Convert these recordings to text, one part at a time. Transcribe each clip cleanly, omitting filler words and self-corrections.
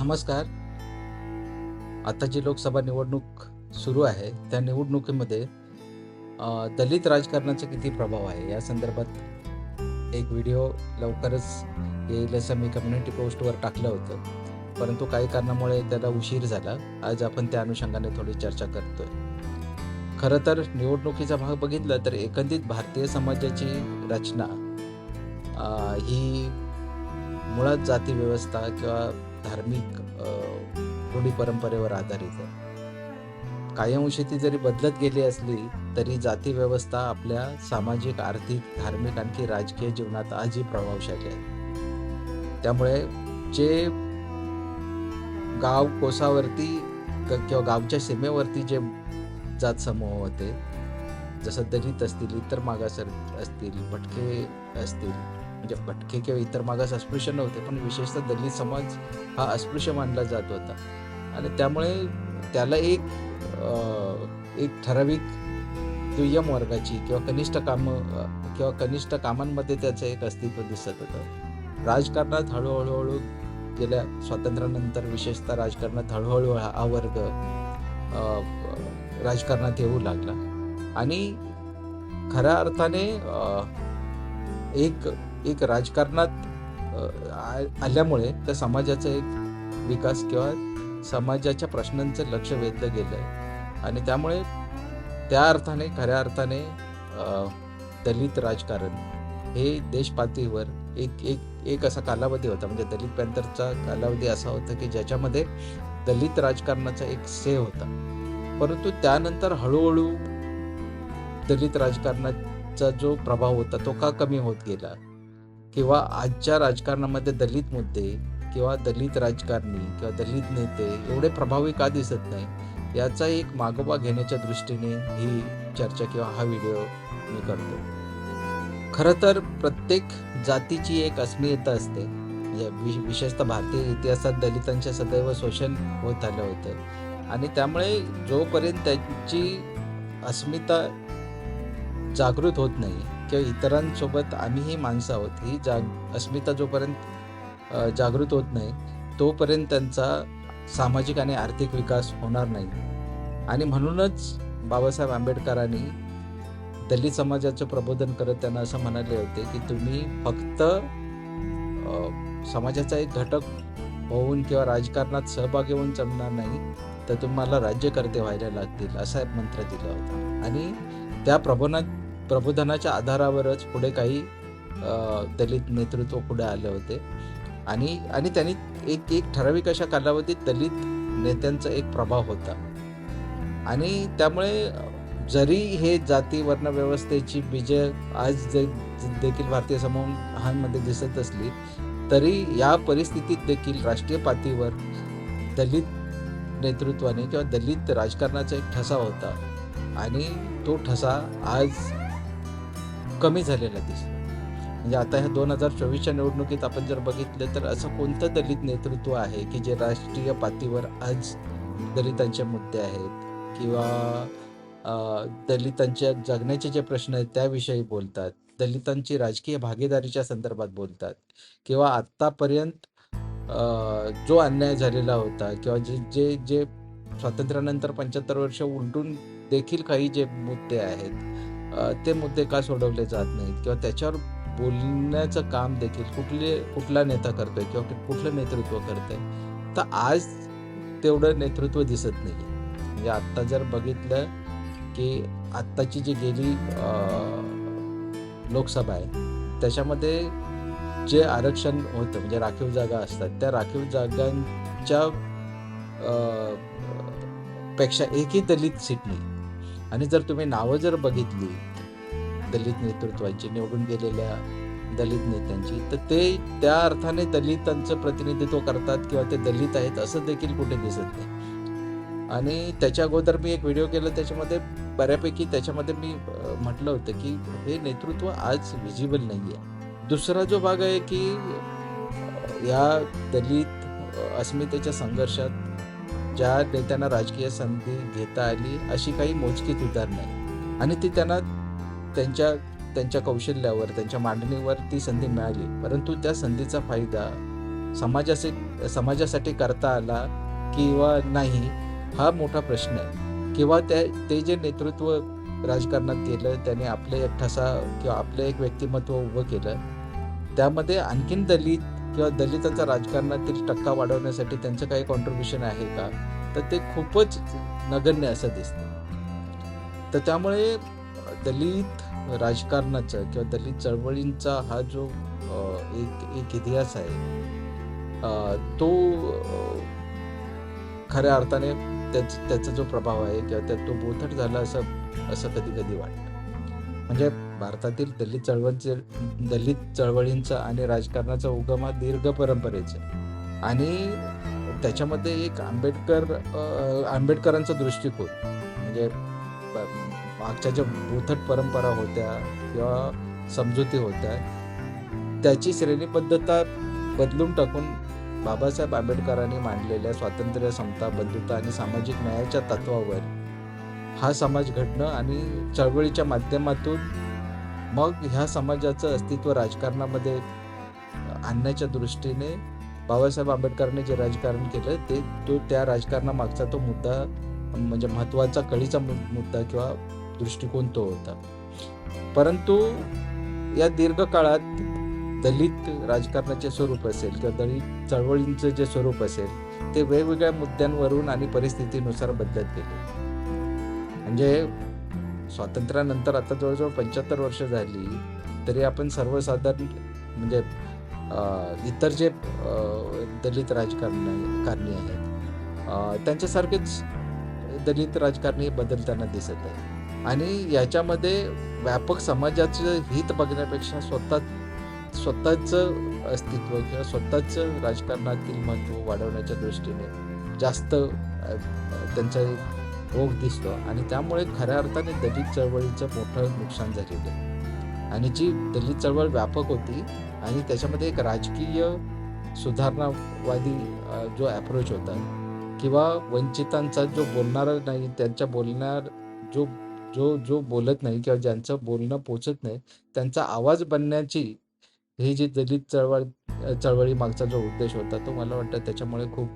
नमस्कार. आता जी लोकसभा निवडणूक सुरू आहे, त्या निवडणुकीमध्ये दलित राजकारणाचा किती प्रभाव आहे, या संदर्भात एक व्हिडिओ लवकरच येईल असं मी कम्युनिटी पोस्टवर टाकलं होतं. परंतु काही कारणामुळे त्याला उशीर झाला. आज आपण त्या अनुषंगाने थोडी चर्चा करतोय. खरं तर निवडणुकीचा भाग बघितला तर एकंदरीत भारतीय समाजाची रचना ही मुळात जाती व्यवस्था किंवा धार्मिक रूढी परंपरेवर आधारित आहे. कायमशी ती जरी बदलत गेली असली तरी जाती व्यवस्था आपल्या सामाजिक, आर्थिक, धार्मिक आणखी राजकीय जीवनात आजही प्रभावशाली आहे. त्यामुळे जे गाव कोसावरती किंवा गावच्या सीमेवरती जे जात समूह होते, जसं दलित असतील, इतर मागास असतील, भटके असतील, म्हणजे भटके किंवा इतर मागास अस्पृश्य नव्हते, पण विशेषतः दलित समाज हा अस्पृश्य मानला जात होता आणि त्यामुळे त्याला एक ठराविक दुय्यम वर्गाची किंवा कनिष्ठ कामांमध्ये त्याचं एक अस्तित्व दिसत होतं. राजकारणात हळूहळू गेल्या स्वातंत्र्यानंतर विशेषतः राजकारणात हळूहळू हा वर्ग राजकारणात येऊ लागला आणि खऱ्या अर्थाने एक राजकारणात आल्यामुळे त्या समाजाचा एक विकास किंवा समाजाच्या प्रश्नांचं लक्ष वेधलं गेलं आणि त्यामुळे त्या अर्थाने खऱ्या अर्थाने दलित राजकारण हे देशपातळीवर एक असा कालावधी होता. म्हणजे दलित पॅंथरचा कालावधी असा होता की ज्याच्यामध्ये दलित राजकारणाचा एक से होता. परंतु त्यानंतर हळूहळू दलित राजकारणाचा जो प्रभाव होता तो का कमी होत गेला किंवा आजच्या राजकारणामध्ये दलित मुद्दे किंवा दलित राजकारणी किंवा दलित नेते एवढे प्रभावी का दिसत नाही, याचा एक मागोवा घेण्याच्या दृष्टीने ही चर्चा किंवा हा व्हिडिओ मी करतो. खरं तर प्रत्येक जातीची एक अस्मिता असते. विशेषतः भारतीय इतिहासात दलितांच्या सदैव शोषण होत आलं होतं आणि त्यामुळे जोपर्यंत त्यांची अस्मिता जागृत होत नाही किंवा इतरांसोबत आम्हीही माणसं आहोत ही अस्मिता जोपर्यंत जागृत होत नाही तोपर्यंत त्यांचा सामाजिक आणि आर्थिक विकास होणार नाही. आणि म्हणूनच बाबासाहेब आंबेडकरांनी दलित समाजाचं प्रबोधन करत त्यांना असं म्हणाले होते की तुम्ही फक्त समाजाचा एक घटक होऊन किंवा राजकारणात सहभागी होऊन जमणार नाही तर तुम्हाला राज्यकर्ते व्हायला लागतील, असा एक मंत्र दिला होता. आणि त्या प्रबोधनाच्या आधारावरच पुढे काही दलित नेतृत्व पुढे आले होते आणि त्यांनी एक ठराविक अशा कालावधीत दलित नेत्यांचा एक प्रभाव होता. आणि त्यामुळे जरी हे जाती वर्ण व्यवस्थेची बीजे आज देखील भारतीय समूहांमध्ये दिसत असली तरी या परिस्थितीत देखील राष्ट्रीय पातळीवर दलित नेतृत्वाने किंवा दलित राजकारणाचा एक ठसा होता आणि तो ठसा आज कमी झालेला दिसतो. म्हणजे आता ह्या 2024च्या निवडणुकीत आपण जर बघितलं तर असं कोणतं दलित नेतृत्व आहे की जे राष्ट्रीय पातळीवर आज दलितांचे मुद्दे आहेत किंवा दलितांच्या जगण्याचे जे प्रश्न आहेत त्याविषयी बोलतात, दलितांची राजकीय भागीदारीच्या संदर्भात बोलतात किंवा आत्तापर्यंत जो अन्याय झालेला होता किंवा जे स्वातंत्र्यानंतर 75 वर्ष उलटून देखील काही जे मुद्दे आहेत ते मुद्दे का सोडवले जात नाहीत किंवा त्याच्यावर बोलण्याचं काम देखील कुठला नेता करतोय किंवा कुठलं नेतृत्व करतंय, तर आज तेवढं नेतृत्व दिसत नाही. म्हणजे आत्ता जर बघितलं की आत्ताची जी गेली लोकसभा आहे त्याच्यामध्ये जे आरक्षण होतं म्हणजे राखीव जागा असतात त्या राखीव जागांच्या पेक्षा एकही दलित सीट नाही. आणि जर तुम्ही नावं जर बघितली दलित नेतृत्वाची, निवडून गेलेल्या दलित नेत्यांची, तर ते त्या अर्थाने दलितांचं प्रतिनिधित्व करतात किंवा ते दलित आहेत असं देखील कुठे दिसत नाही. आणि त्याच्या अगोदर मी एक व्हिडिओ केला त्याच्यामध्ये बऱ्यापैकी त्याच्यामध्ये मी म्हटलं होतं की हे नेतृत्व आज व्हिजिबल नाही आहे. दुसरा जो भाग आहे की या दलित अस्मितेच्या संघर्षात ज्या नेत्यांना राजकीय संधी घेता आली अशी काही मोजकीच उदाहरणं आहे आणि ती त्यांना त्यांच्या कौशल्यावर त्यांच्या मांडणीवर ती संधी मिळाली, परंतु त्या संधीचा फायदा समाजासाठी करता आला किंवा नाही, हा मोठा प्रश्न आहे. किंवा ते जे नेतृत्व राजकारणात केलं, त्याने आपले एक ठसा किंवा आपलं एक व्यक्तिमत्व उभं केलं, त्यामध्ये आणखीन दलित किंवा दलितांचा राजकारणातील टक्का वाढवण्यासाठी त्यांचं काही कॉन्ट्रीब्युशन आहे का, तर ते खूपच नगण्य असं दिसतं. तर त्यामुळे दलित राजकारणाचा किंवा दलित चळवळींचा हा जो एक इतिहास आहे, तो खऱ्या अर्थाने त्याचा जो प्रभाव आहे किंवा तो बोथट झाला असं कधी कधी वाटतं. म्हणजे भारतातील दलित चळवळींचा आणि राजकारणाचा उगम हा दीर्घ परंपरेचा आहे. आणि त्याच्यामध्ये एक आंबेडकरांचा दृष्टिकोन, म्हणजे मागच्या ज्या बोथट परंपरा होत्या किंवा समजुती होत्या, त्याची श्रेणीबद्धता बदलून टाकून बाबासाहेब आंबेडकरांनी मांडलेल्या स्वातंत्र्य, समता, बंधुता आणि सामाजिक न्यायाच्या तत्वावर हा समाज घडणं आणि चळवळीच्या माध्यमातून मग ह्या समाजाचं अस्तित्व राजकारणामध्ये आणण्याच्या दृष्टीने बाबासाहेब आंबेडकरांनी जे राजकारण केलं त्या राजकारणामागचा तो मुद्दा, म्हणजे महत्त्वाचा कळीचा मुद्दा किंवा दृष्टिकोन तो होता. परंतु या दीर्घ काळात दलित राजकारणाचे स्वरूप असेल किंवा दलित चळवळींचं जे स्वरूप असेल, ते वेगवेगळ्या मुद्द्यांवरून आणि परिस्थितीनुसार बदलत गेले. म्हणजे स्वातंत्र्यानंतर आता जवळजवळ 75 वर्ष झाली, तरी आपण सर्वसाधारण म्हणजे इतर जे दलित राजकारणी आहेत, त्यांच्यासारखेच दलित राजकारणी बदलताना दिसत आहे. आणि याच्यामध्ये व्यापक समाजाचं हित बघण्यापेक्षा स्वतःचं अस्तित्व किंवा स्वतःचं राजकारणातील महत्त्व वाढवण्याच्या दृष्टीने जास्त त्यांचा ओघ दिसतो. आणि त्यामुळे खऱ्या अर्थाने दलित चळवळीचं मोठं नुकसान झालेलं आहे. आणि जी दलित चळवळ व्यापक होती आणि त्याच्यामध्ये एक राजकीय सुधारणावादी जो अप्रोच होता किंवा वंचितांचा जो बोलणारा नाही, त्यांच्या बोलणार जो बोलत नाही किंवा ज्यांचं बोलणं पोचत नाही, त्यांचा आवाज बनण्याची ही जी दलित चळवळी मागचा जो उद्देश होता, तो मला वाटतं त्याच्यामुळे खूप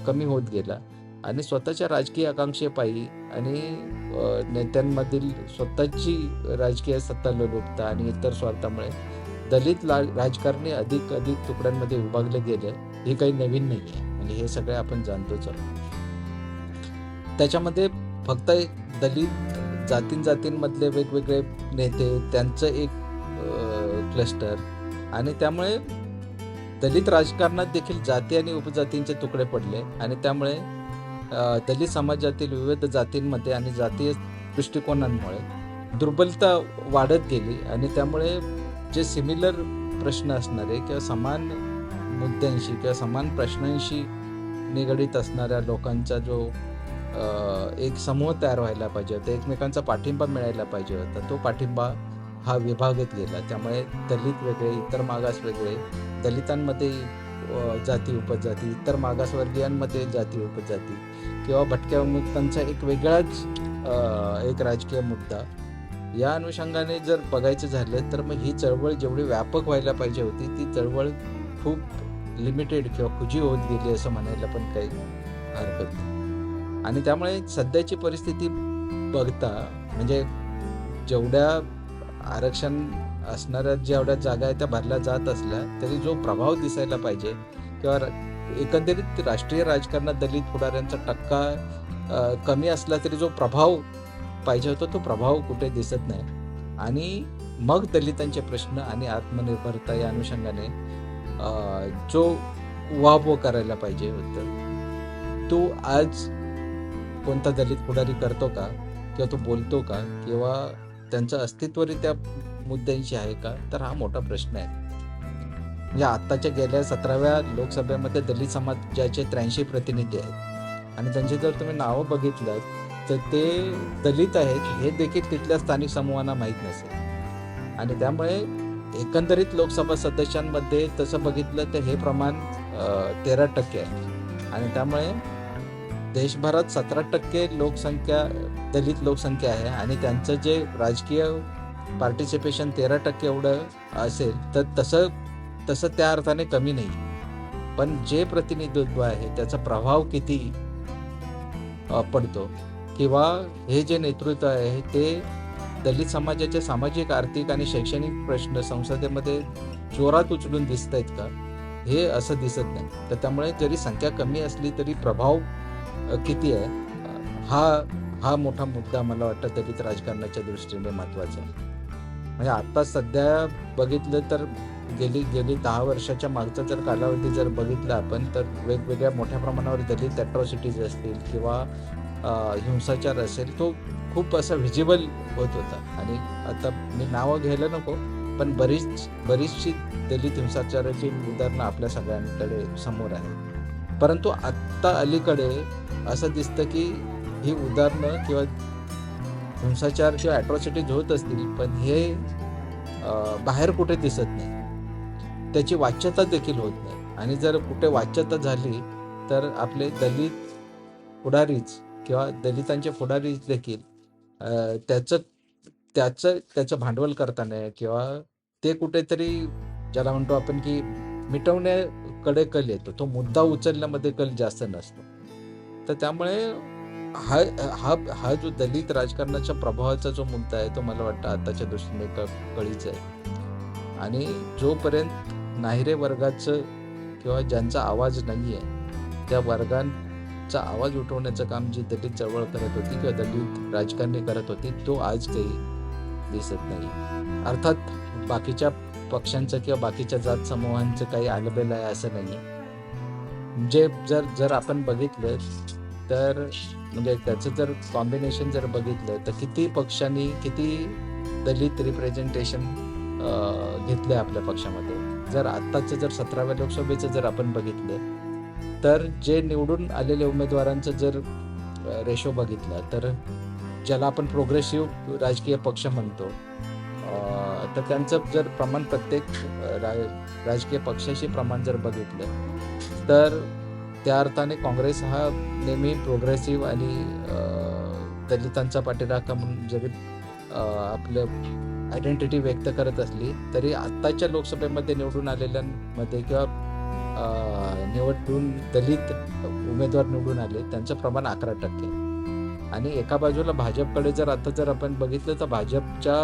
कमी होत गेला. आणि स्वतःच्या राजकीय आकांक्षेपायी आणि नेत्यांमधील स्वतःची राजकीय सत्ता लोलुपता आणि इतर स्वार्थामुळे दलित राजकारणी अधिक तुकड्यांमध्ये विभागले गेले. हे काही नवीन नाही आहे, म्हणजे हे सगळे आपण जाणतोच आहोत. त्याच्यामध्ये फक्त दलित जातींमधले वेगवेगळे नेते, त्यांचं एक क्लस्टर, आणि त्यामुळे दलित राजकारणात देखील जाती आणि उपजातींचे तुकडे पडले. आणि त्यामुळे दलित समाजातील विविध जातींमध्ये आणि जातीय दृष्टिकोनांमुळे दुर्बलता वाढत गेली. आणि त्यामुळे जे सिमिलर प्रश्न असणारे किंवा समान मुद्द्यांशी किंवा समान प्रश्नांशी निगडीत असणाऱ्या लोकांचा जो एक समूह तयार व्हायला पाहिजे होता, एकमेकांचा पाठिंबा मिळायला पाहिजे होता, तो पाठिंबा हा विभागत गेला. त्यामुळे दलित वेगळे, इतर मागास वेगळे, दलितांमध्ये जाती उपजाती, इतर मागासवर्गीयांमध्ये जाती उपजाती किंवा भटक्या विमुक्तांचा एक वेगळाच एक राजकीय मुद्दा. या अनुषंगाने जर बघायचं झालं तर मग ही चळवळ जेवढी व्यापक व्हायला पाहिजे होती, ती चळवळ खूप लिमिटेड किंवा खुजी होत गेली असं म्हणायला पण काही हरकत नाही. आणि त्यामुळे सध्याची परिस्थिती बघता, म्हणजे जेवढ्या आरक्षण असणाऱ्या जेवढ्या जागा आहेत त्या भरल्या जात असल्या तरी जो प्रभाव दिसायला पाहिजे किंवा एकंदरीत राष्ट्रीय राजकारणात दलित पुढाऱ्यांचा टक्का कमी असला तरी जो प्रभाव पाहिजे होता, तो प्रभाव कुठे दिसत नाही. आणि मग दलितांचे प्रश्न आणि आत्मनिर्भरता या अनुषंगाने जो उहापोह करायला पाहिजे होतं, तो आज कोणता दलित पुढारी करतो का किंवा तो बोलतो का किंवा त्यांचं अस्तित्वरित्या मुद्द्यांशी आहे का, तर हा मोठा प्रश्न आहे. म्हणजे आत्ताच्या गेल्या 17व्या लोकसभेमध्ये दलित समाजाचे 83 प्रतिनिधी आहेत आणि त्यांचे जर तुम्ही नावं बघितलं तर ते दलित आहेत हे देखील तिथल्या स्थानिक समूहांना माहीत नसेल. आणि त्यामुळे एकंदरीत लोकसभा सदस्यांमध्ये तसं बघितलं तर हे प्रमाण 13% आहे. आणि त्यामुळे देशभरात 17% लोकसंख्या दलित लोकसंख्या आहे आणि त्यांचं जे राजकीय पार्टिसिपेशन 13% एवढं असेल तर तसं त्या अर्थाने कमी नाही. पण जे प्रतिनिधित्व आहे त्याचा प्रभाव किती पडतो, किंवा हे जे नेतृत्व आहे ते दलित समाजाचे सामाजिक, आर्थिक आणि शैक्षणिक प्रश्न संसदेमध्ये जोरात उचलून दिसत आहेत का, हे असं दिसत नाही. तर त्यामुळे जरी संख्या कमी असली तरी प्रभाव किती आहे, हा मोठा मुद्दा मला वाटतं दलित राजकारणाच्या दृष्टीने महत्त्वाचा आहे. म्हणजे आता सध्या बघितलं तर गेली 10 वर्षाच्या मागचा जर कालावधी जर बघितला आपण, तर वेगवेगळ्या मोठ्या प्रमाणावर दलित ॲट्रॉसिटीज असतील किंवा हिंसाचार असेल, तो खूप असा व्हिजिबल होत होता. आणि आता मी नावं घ्यायला नको, पण बरीचशी दलित हिंसाचाराची उदाहरणं आपल्या सगळ्यांकडे समोर आहे. परंतु आत्ता अलीकडे असं दिसतं की ही उदाहरणं किंवा हिंसाचार किंवा ॲट्रॉसिटीज होत असतील, पण हे बाहेर कुठे दिसत नाही, त्याची वाच्यता देखील होत नाही. आणि जर कुठे वाच्यता झाली तर आपले दलित पुढारीच किंवा दलितांचे पुढारीच देखील त्याचं भांडवल करताना किंवा ते कुठेतरी ज्याला म्हणतो आपण की मिटवण्याकडे कल येतो, तो मुद्दा उचलण्यामध्ये कल जास्त नसतो. तर त्यामुळे हा जो दलित राजकारणाच्या प्रभावाचा जो मुद्दा आहे तो मला वाटतं आताच्या दृष्टीने कळीचा आहे. आणि जोपर्यंत नाहिरे वर्गाचं किंवा ज्यांचा आवाज नाही आहे त्या वर्गांचा आवाज उठवण्याचं काम जी दलित चळवळ करत होती किंवा दलित राजकारणी करत होती, तो आज काही दिसत नाही. अर्थात बाकीच्या पक्षांचं किंवा बाकीच्या जात समूहांचं काही आलबेल आहे असं नाही. जे जर आपण बघितलं तर म्हणजे त्याचं जर कॉम्बिनेशन जर बघितलं तर किती पक्षांनी किती दलित रिप्रेझेंटेशन घेतलंय आपल्या पक्षामध्ये. जर आत्ताचं जर 17व्या लोकसभेचं जर आपण बघितलं तर जे निवडून आलेल्या उमेदवारांचं जर रेशो बघितला तर ज्याला आपण प्रोग्रेसिव्ह राजकीय पक्ष म्हणतो, तर त्यांचं जर प्रमाण प्रत्येक राजकीय पक्षाशी प्रमाण जर बघितलं तर त्या अर्थाने काँग्रेस हा नेहमी प्रोग्रेसिव्ह आणि दलितांचा पाठीराखा म्हणून जरी आपलं आयडेंटिटी व्यक्त करत असली तरी आत्ताच्या लोकसभेमध्ये निवडून आलेल्यांमध्ये किंवा निवडून दलित उमेदवार निवडून आले त्यांचं प्रमाण 11%. आणि एका बाजूला भाजपकडे जर आपण बघितलं तर भाजपच्या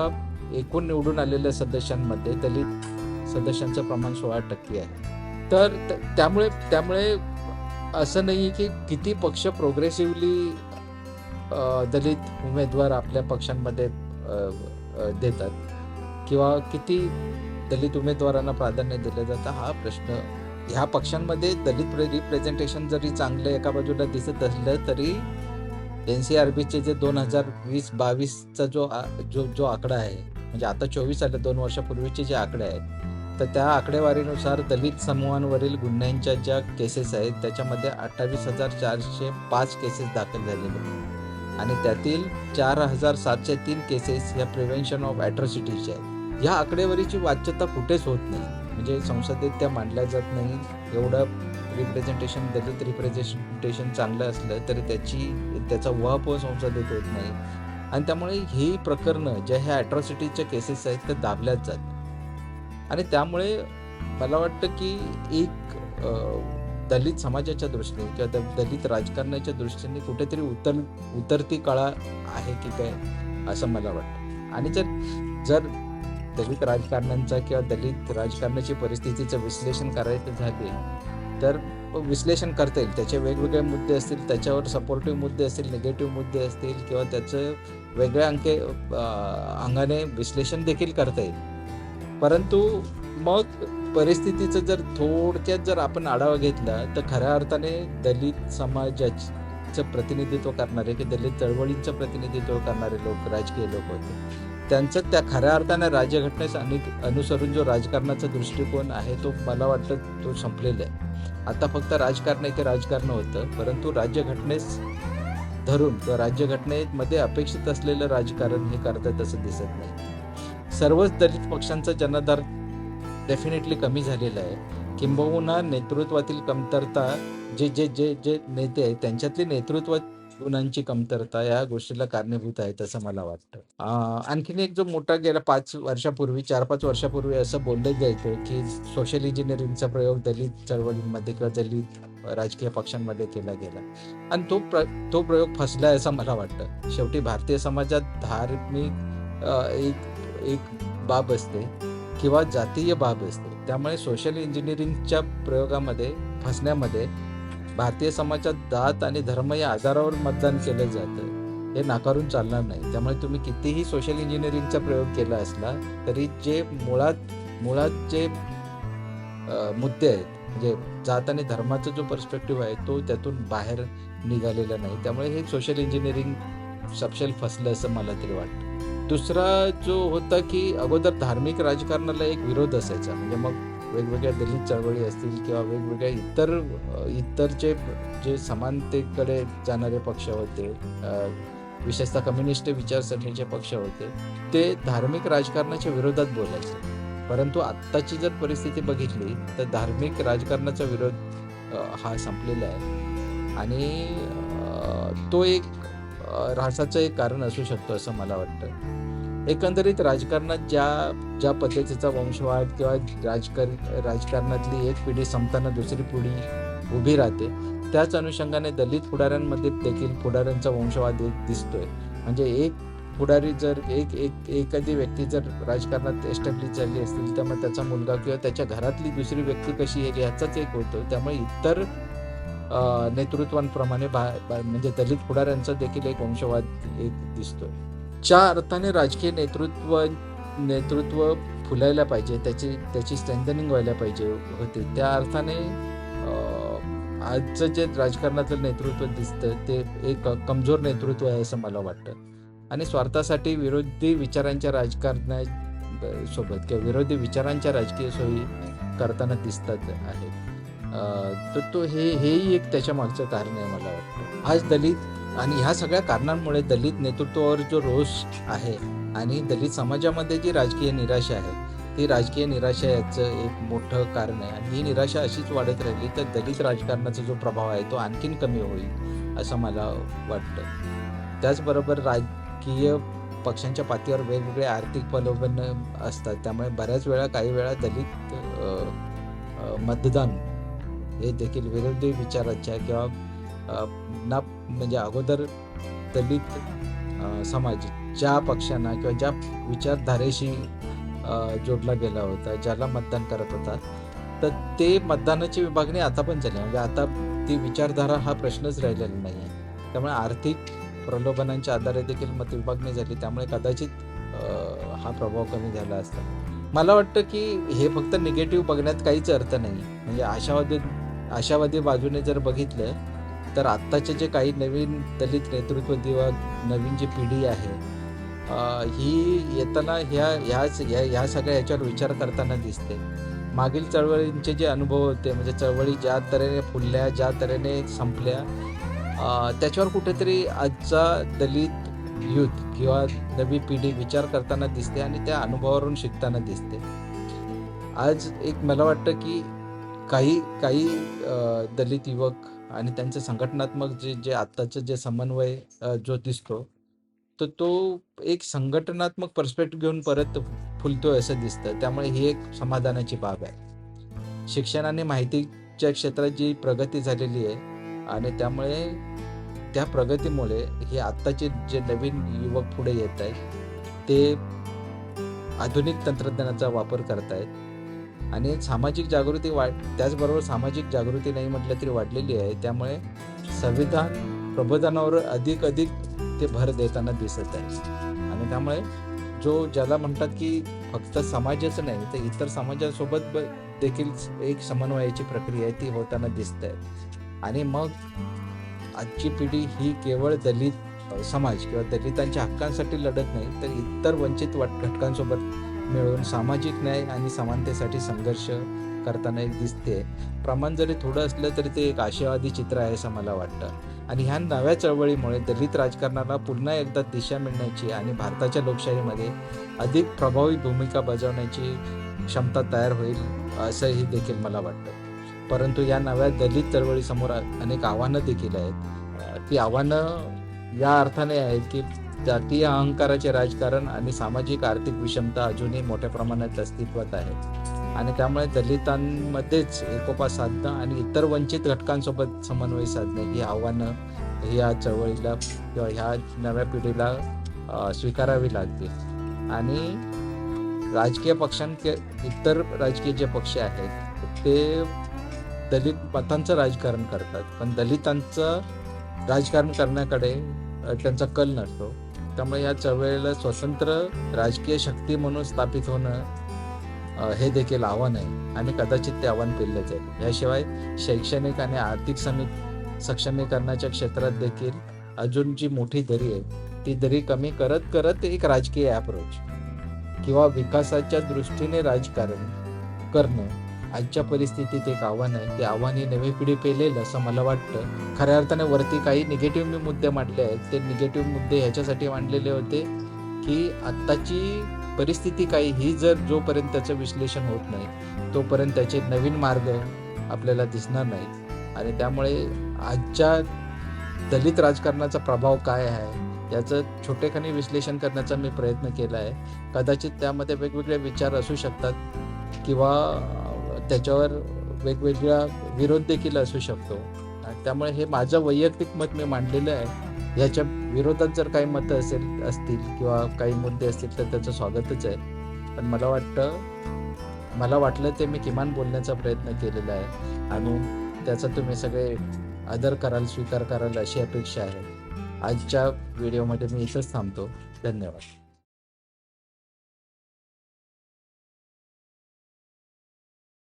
एकूण निवडून आलेल्या सदस्यांमध्ये दलित सदस्यांचं प्रमाण 16% आहे. तर त्यामुळे असं नाही की किती पक्ष प्रोग्रेसिव्हली दलित उमेदवार आपल्या पक्षांमध्ये देतात किंवा किती दलित उमेदवारांना प्राधान्य दिलं जातं, हा प्रश्न ह्या पक्षांमध्ये दलित रिप्रेझेंटेशन जरी चांगलं एका बाजूला दिसत असलं तरी NCRBचे जे 2020-22चा जो आकडा आहे, म्हणजे आता 24 आले, 2 वर्षापूर्वीचे जे आकडे आहेत, तर त्या आकडेवारीनुसार दलित समूहांवरील गुन्ह्यांच्या ज्या केसेस आहेत त्याच्यामध्ये 28,405 केसेस दाखल झालेले आहेत आणि त्यातील 4,703 केसेस ह्या प्रिव्हेन्शन ऑफ ॲट्रॉसिटीजच्या आहेत. ह्या आकडेवारीची वाच्यता कुठेच होत नाही, म्हणजे संसदेत त्या मांडल्या जात नाही. एवढं रिप्रेझेंटेशन दलित रिप्रेझेंटेशन चांगलं असलं तरी त्याचा उहापोह संसदेत होत नाही. आणि त्यामुळे ही प्रकरणं ज्या ह्या ॲट्रॉसिटीजच्या केसेस आहेत त्या दाबल्याच जातात. आणि त्यामुळे मला वाटतं की एक दलित समाजाच्या दृष्टीने किंवा दलित राजकारणाच्या दृष्टीने कुठेतरी उतरती कळा आहे की काय असं मला वाटतं. आणि जर दलित राजकारण्यांचा किंवा दलित राजकारणाची परिस्थितीचं विश्लेषण करायचं झाले तर विश्लेषण करता येईल. त्याचे वेगवेगळे मुद्दे असतील, त्याच्यावर सपोर्टिव्ह मुद्दे असतील, निगेटिव्ह मुद्दे असतील किंवा त्याचं वेगळ्या अंगाने विश्लेषण देखील करता येईल. परंतु मग परिस्थितीचं जर थोडक्यात जर आपण आढावा घेतला तर खऱ्या अर्थाने दलित समाजाचं प्रतिनिधित्व करणारे की दलित चळवळींचं प्रतिनिधित्व करणारे लोक, राजकीय लोक होते. त्यांचं त्या खऱ्या अर्थाने राज्यघटनेस अनुसरून जो राजकारणाचा दृष्टिकोन आहे तो मला वाटतं तो संपलेला आहे. आता फक्त राजकारण होतं, परंतु राज्यघटनेस धरून किंवा राज्यघटनेमध्ये अपेक्षित असलेलं राजकारण हे करतात असं दिसत नाही. सर्वच दलित पक्षांचा जनाधार डेफिनेटली कमी झालेला आहे. किंबहुना नेतृत्वातील कमतरता, जे नेते आहेत त्यांच्यातली गुणांची कमतरता या गोष्टीला कारणीभूत आहेत असं मला वाटतं. आणखीन एक जो मोठा गेल्या 5 वर्षापूर्वी 4-5 वर्षापूर्वी असं बोललं जायचं, की सोशल इंजिनिअरिंगचा प्रयोग दलित चळवळींमध्ये किंवा दलित राजकीय पक्षांमध्ये केला गेला आणि तो प्रयोग फसलाय असं मला वाटतं. शेवटी भारतीय समाजात धार्मिक एक एक बाब असते किंवा जातीय बाब असते. त्यामुळे सोशल इंजिनिअरिंगच्या प्रयोगामध्ये फसण्यामध्ये भारतीय समाजात जात आणि धर्म या आधारावर मतदान केलं जातं हे नाकारून चालणार नाही. त्यामुळे तुम्ही कितीही सोशल इंजिनिअरिंगचा प्रयोग केला असला तरी जे मुळात जे मुद्दे आहेत म्हणजे जात आणि धर्माचा जो पर्स्पेक्टिव्ह आहे तो त्यातून बाहेर निघालेला नाही. त्यामुळे हे सोशल इंजिनिअरिंग सपशेल फसलं असं मला तरी वाटतं. दुसरा जो होता की अगोदर धार्मिक राजकारणाला एक विरोध असायचा. म्हणजे मग वेगवेगळ्या दलित चळवळी असतील किंवा वेगवेगळ्या इतर जे समानतेकडे जाणारे पक्ष होते, विशेषतः कम्युनिस्ट विचारसरणीचे पक्ष होते, ते धार्मिक राजकारणाच्या विरोधात बोलायचे. परंतु आत्ताची जर परिस्थिती बघितली तर धार्मिक राजकारणाचा विरोध हा संपलेला आहे आणि तो एक ऱ्हासाचं एक कारण असू शकतो असं मला वाटतं. एकंदरीत राजकारणात ज्या पद्धतीचा वंशवाद किंवा राजकारणातली एक पिढी संपताना दुसरी पिढी उभी राहते, त्याच अनुषंगाने दलित पुढाऱ्यांमध्ये देखील पुढाऱ्यांचा वंशवाद दिसतोय. म्हणजे एक पुढारी जर एखादी व्यक्ती जर राजकारणात एस्टॅब्लिश झाली असतील तर मग त्याचा मुलगा किंवा त्याच्या घरातली दुसरी व्यक्ती कशी येईल याचाच एक होतो. त्यामुळे इतर नेतृत्वांप्रमाणे म्हणजे दलित पुढाऱ्यांचा देखील एक वंशवाद एक दिसतोय. ज्या अर्थाने राजकीय नेतृत्व फुलायला पाहिजे, त्याची स्ट्रेंथनिंग व्हायला पाहिजे होते, त्या अर्थाने आजचं जे राजकारणाचं नेतृत्व दिसतं ते एक कमजोर नेतृत्व आहे असं मला वाटतं आणि स्वार्थासाठी विरोधी विचारांच्या राजकारणासोबत किंवा विरोधी विचारांच्या राजकीय सोयी करताना दिसतात आहेत. तर हेही एक त्याच्या मागचं कारण आहे मला वाटतं. आज दलित आणि ह्या सगळ्या कारणांमुळे दलित नेतृत्वावर जो रोष आहे आणि दलित समाजामध्ये जी राजकीय निराशा आहे ती राजकीय निराशा याचं एक मोठं कारण आहे आणि ही निराशा अशीच वाढत राहिली तर दलित राजकारणाचा जो प्रभाव आहे तो आणखीन कमी होईल असं मला वाटतं. त्याचबरोबर राजकीय पक्षांच्या पातळीवर वेगवेगळे आर्थिक प्रलोभन असतात. त्यामुळे बऱ्याच वेळा काही वेळा दलित मतदान हे देखील विरोधी विचाराच्या किंवा म्हणजे अगोदर दलित समाज ज्या पक्षांना किंवा ज्या विचारधारेशी जोडला गेला होता, ज्याला मतदान करत होता, तर ते मतदानाची विभागणी आता पण झाली. म्हणजे आता ती विचारधारा हा प्रश्नच राहिलेला नाही आहे. त्यामुळे आर्थिक प्रलोभनांच्या आधारे देखील मत विभागणी झाली. त्यामुळे कदाचित हा प्रभाव कमी झाला असता. मला वाटतं की हे फक्त निगेटिव्ह बघण्यात काहीच अर्थ नाही. म्हणजे आशावादी बाजूने जर बघितलं तर आत्ताचे जे काही नवीन दलित नेतृत्व किंवा नवीन जी पिढी आहे ही येताना ह्या सगळ्या याच्यावर विचार करताना दिसते. मागील चळवळींचे जे अनुभव होते म्हणजे चळवळी ज्या तऱ्हेने फुलल्या, ज्या तऱ्हेने संपल्या, त्याच्यावर कुठेतरी आजचा दलित युथ किंवा नवी पिढी विचार करताना दिसते आणि त्या अनुभवावरून शिकताना दिसते. आज एक मला वाटतं की काही दलित युवक आणि त्यांचे संघटनात्मक जे आत्ताचं जे समन्वय जो दिसतो तर तो एक संघटनात्मक पर्स्पेक्टिव्ह घेऊन परत फुलतोय असं दिसतं. त्यामुळे ही एक समाधानाची बाब आहे. शिक्षण आणि माहितीच्या क्षेत्रात जी प्रगती झालेली आहे आणि त्यामुळे त्या प्रगतीमुळे हे आत्ताचे जे नवीन युवक पुढे येत आहेत ते आधुनिक तंत्रज्ञानाचा वापर करतायत आणि सामाजिक जागृती त्याचबरोबर सामाजिक जागृती नाही म्हटलं तरी वाढलेली आहे. त्यामुळे संविधान प्रबोधनावर अधिक ते भर देताना दिसत आहे आणि त्यामुळे ज्याला म्हणतात की फक्त समाजाचं नाही तर इतर समाजासोबत देखील एक समन्वयाची प्रक्रिया ती होताना दिसत आहे. आणि मग आजची पिढी ही केवळ दलित समाज किंवा दलितांच्या हक्कांसाठी लढत नाही तर इतर वंचित घटकांसोबत मिळून सामाजिक न्याय आणि समानतेसाठी संघर्ष करताना एक दिसते. प्रमाण जरी थोडं असलं तरी ते एक आशावादी चित्र आहे असं मला वाटतं. आणि ह्या नव्या चळवळीमुळे दलित राजकारणाला पुन्हा एकदा दिशा मिळण्याची आणि भारताच्या लोकशाहीमध्ये अधिक प्रभावी भूमिका बजावण्याची क्षमता तयार होईल असंही देखील मला वाटतं. परंतु या नव्या दलित चळवळीसमोर अनेक आव्हानं देखील आहेत. ती आव्हानं या अर्थाने आहेत की जातीय अहंकाराचे राजकारण आणि सामाजिक आर्थिक विषमता अजूनही मोठ्या प्रमाणात अस्तित्वात आहे आणि त्यामुळे दलितांमध्येच एकोपा साधणं आणि इतर वंचित घटकांसोबत समन्वय साधणं ही आव्हानं या चळवळीला किंवा ह्या नव्या पिढीला स्वीकारावी लागतील. आणि राजकीय इतर राजकीय जे पक्ष आहेत ते दलित मतांचं राजकारण करतात, पण दलितांचं राजकारण करण्याकडे त्यांचा कल नसतो. त्यामुळे या चळवळीला स्वतंत्र राजकीय शक्ती म्हणून स्थापित होणं हे देखील आव्हान आहे आणि कदाचित ते आव्हान पेललं जाईल. याशिवाय शैक्षणिक आणि आर्थिक सक्षमीकरणाच्या क्षेत्रात देखील अजून जी मोठी दरी आहे ती दरी कमी करत करत एक राजकीय अप्रोच किंवा विकासाच्या दृष्टीने राजकारण करणं आजच्या परिस्थितीत एक आव्हान आहे. ते आव्हान ही नवी पिढी पेलेल असं मला वाटतं. खऱ्या अर्थाने वरती काही निगेटिव्ह मुद्दे मांडले आहेत. ते निगेटिव्ह मुद्दे ह्याच्यासाठी मांडलेले होते की आत्ताची परिस्थिती काही ही जोपर्यंत त्याचं विश्लेषण होत नाही तोपर्यंत त्याचे नवीन मार्ग आपल्याला दिसणार नाहीत आणि त्यामुळे आजच्या दलित राजकारणाचा प्रभाव काय आहे याचं छोटेखानी विश्लेषण करण्याचा मी प्रयत्न केला आहे. कदाचित त्यामध्ये वेगवेगळे विचार असू शकतात किंवा त्याच्यावर वेगवेगळा विरोध देखील असू शकतो. त्यामुळे हे माझं वैयक्तिक मत मी मांडलेलं आहे. याच्या विरोधात जर काही मतं असतील किंवा काही मुद्दे असतील तर त्याचं स्वागतच आहे. पण मला वाटलं ते मी किमान बोलण्याचा प्रयत्न केलेला आहे आणि त्याचा तुम्ही सगळे आदर कराल, स्वीकार कराल अशी अपेक्षा आहे. आजच्या व्हिडिओमध्ये मी इथंच थांबतो. धन्यवाद.